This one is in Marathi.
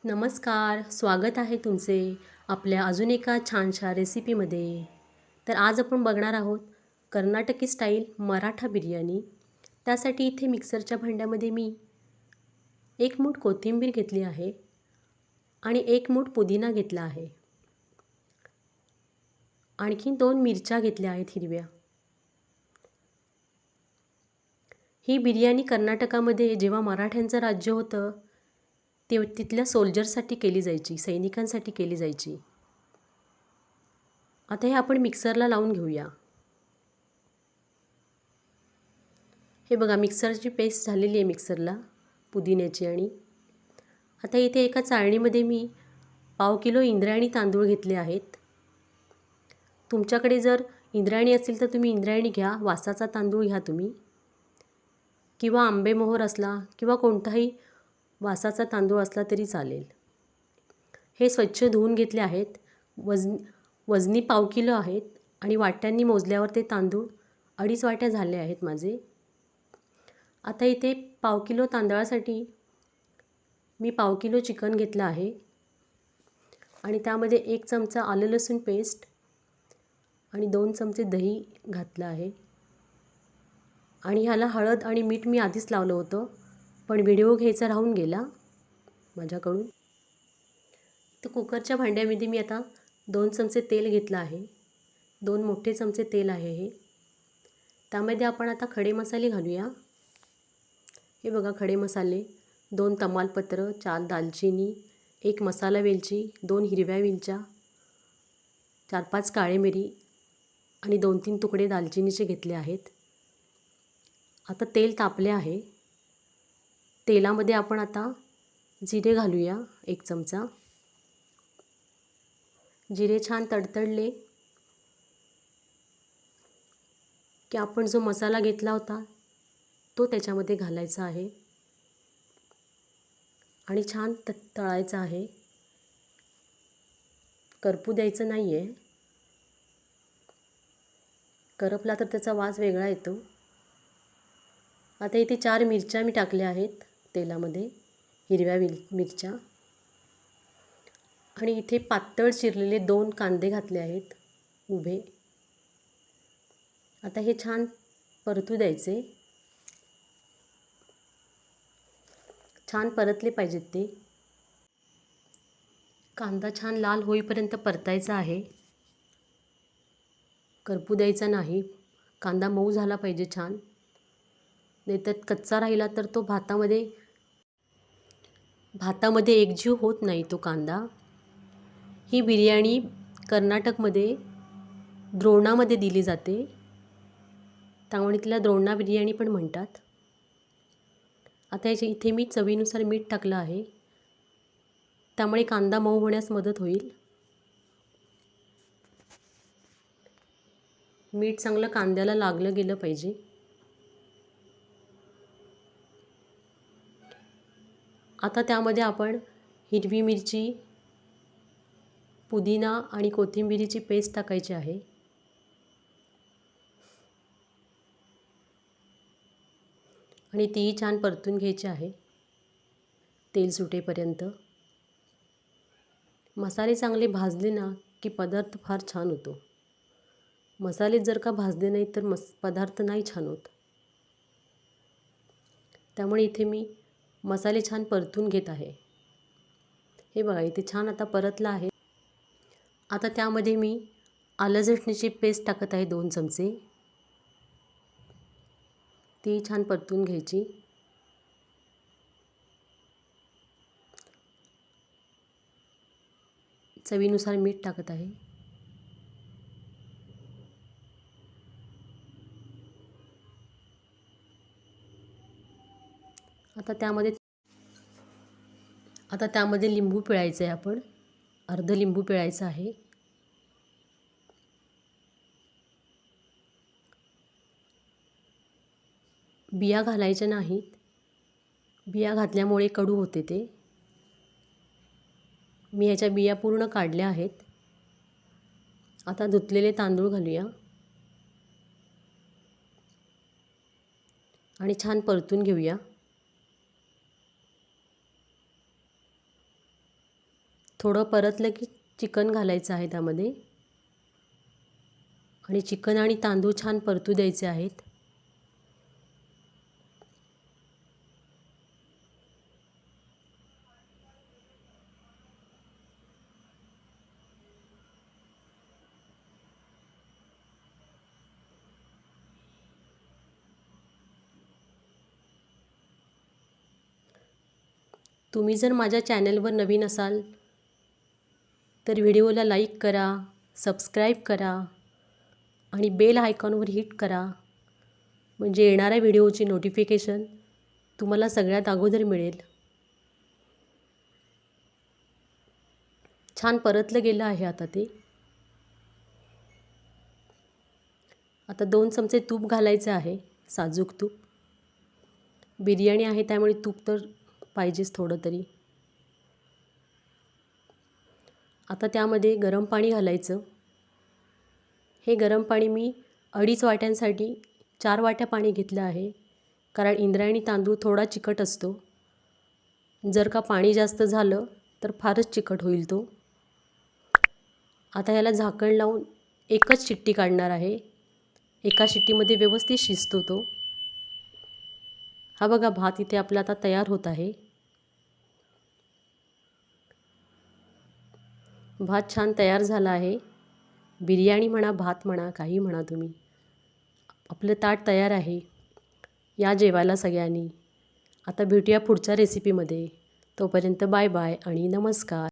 नमस्कार, स्वागत आहे तुमचे आपल्या अजून एका छानशा रेसिपीमध्ये. तर आज आपण बघणार आहोत कर्नाटकी स्टाईल मराठा बिर्याणी. त्यासाठी इथे मिक्सरच्या भांड्यामध्ये मी 1 मूठ कोथिंबीर घेतली आहे आणि 1 मूठ पुदिना घेतला आहे. आणखी 2 मिरच्या घेतल्या आहेत हिरव्या. ही बिर्याणी कर्नाटकामध्ये जेव्हा मराठ्यांचं राज्य होतं तिथल्या सोल्जर्ससाठी केली जायची, सैनिकांसाठी केली जायची. आता हे आपण मिक्सरला लावून घेऊया. हे बघा मिक्सरची पेस्ट झालेली आहे मिक्सरला पुदिन्याची. आणि आता इथे एका चाळणीमध्ये मी पाव किलो इंद्रायणी तांदूळ घेतले आहेत. तुमच्याकडे जर इंद्रायणी असेल तर तुम्ही इंद्रायणी घ्या, वासाचा तांदूळ घ्या तुम्ही, किंवा आंबेमोहोर असला किंवा कोणताही वासाचा तांदूळ असला तरी चालेल. हे स्वच्छ धुवून घेतले आहेत. वजनी पाव किलो आहेत आणि वाट्यांनी मोजल्यावर ते तांदूळ 2.5 वाट्या झाले आहेत माझे. आता इथे पाव किलो तांदळासाठी मी पाव किलो चिकन घेतलं आहे आणि त्यामध्ये 1 चमचा आलं लसूण पेस्ट आणि 2 चमचे दही घातलं आहे. आणि ह्याला हळद आणि मीठ मी आधीच लावलं होतं, पण व्हिडिओ घ्यायचा राहून गेला माझ्याकडून. तर कुकरच्या भांड्यामध्ये मी आता 2 चमचे तेल घेतलं आहे. 2 मोठे चमचे तेल आहे हे. त्यामध्ये आपण आता खडे मसाले घालूया. हे बघा खडे मसाले: 2 तमालपत्र, 4 दालचिनी, 1 मसाला वेलची, 2 हिरव्या वेलच्या, 4-5 काळे मिरी आणि 2-3 तुकडे दालचिनीचे घेतले आहेत. आता तेल तापले आहे. तेलामध्ये आपण आता जिरे घालूया 1 चमचा. जिरे छान तडतडले की आपण जो मसाला घेतला होता तो त्याच्यामध्ये घालायचा आहे आणि छान तळायचा आहे. करपू द्यायचं नाही आहे. करपला तर त्याचा वास वेगळा येतो. आता इथे 4 मिरच्या मी टाकल्या आहेत तेलामध्ये, हिरव्या मिरच्या. आणि इथे पातळ चिरलेले 2 कांदे घातले आहेत उभे. आता हे छान परतू द्यायचे. छान परतले पाहिजेत ते. कांदा छान लाल होईपर्यंत परतायचा आहे, करपू द्यायचा नाही. कांदा मऊ झाला पाहिजे छान, नाहीतर कच्चा राहिला तर तो भातामध्ये एकजीव होत नाही तो कांदा. ही बिर्याणी कर्नाटकमध्ये द्रोणामध्ये दिली जाते, त्यामुळे तिला द्रोणा बिर्याणी पण म्हणतात. आता इथे मी चवीनुसार मीठ टाकलं आहे, त्यामुळे कांदा मऊ होण्यास मदत होईल. मीठ चांगलं कांद्याला लागलं गेलं पाहिजे. आता त्यामध्ये आपण हिरवी मिरची, पुदिना आणि कोथिंबिरीची पेस्ट टाकायची आहे. आणि तीही छान परतून घ्यायची आहे तेल सुटेपर्यंत. मसाले चांगले भाजले ना की पदार्थ फार छान होतो. मसाले जर का भाजले नाही तर पदार्थ नाही छान होत. त्यामुळे इथे मी मसाले छान परतून घेत आहे. हे बघा इथे छान आता परतला आहे. आता त्यामध्ये मी आलं चटणीची पेस्ट टाकत आहे 2 चमचे. ती छान परतून घ्यायची. चवीनुसार मीठ टाकत आहे. आता त्यामध्ये लिंबू पिळायचं आहे. आपण अर्ध लिंबू पिळायचं आहे. बिया घालायच्या नाहीत, बिया घातल्यामुळे कडू होते ते. मी ह्याच्या बिया पूर्ण काढल्या आहेत. आता धुतलेले तांदूळ घालूया आणि छान परतून घेऊया. थोडं परतलं की चिकन घालायचं आहे त्यामध्ये आणि चिकन आणि तांदूळ छान परतू द्यायचे आहेत. तुम्ही जर माझ्या चॅनलवर नवीन असाल तर व्हिडिओला लाईक करा, सबस्क्राईब करा आणि बेल आयकॉनवर हिट करा, म्हणजे येणाऱ्या व्हिडिओची नोटिफिकेशन तुम्हाला सगळ्यात अगोदर मिळेल. छान परतलं गेलं आहे आता ते. आता 2 चमचे तूप घालायचे आहे, साजूक तूप. बिर्याणी आहे त्यामुळे तूप तर पाहिजेच थोडं तरी. आता त्यामध्ये गरम पाणी घालायचं. हे गरम पाणी मी 2.5 वाट्यांसाठी 4 वाट्या पाणी घेतलं आहे, कारण इंद्रायणी तांदूळ थोडा चिकट असतो. जर का पाणी जास्त झालं तर फारच चिकट होईल तो. आता याला झाकण लावून एकच शिट्टी काढणार आहे. एका शिट्टीमध्ये व्यवस्थित शिजतो तो. हा बघा, भात इथे आपला आता तयार होत आहे. भात छान तयार झाला आहे. बिर्याणी म्हणा, भात म्हणा, काही म्हणा तुम्ही. आपलं ताट तयार आहे. या जेवायला सगळ्यांनी. आता भेटूया पुढच्या रेसिपीमध्ये. तोपर्यंत बाय बाय आणि नमस्कार.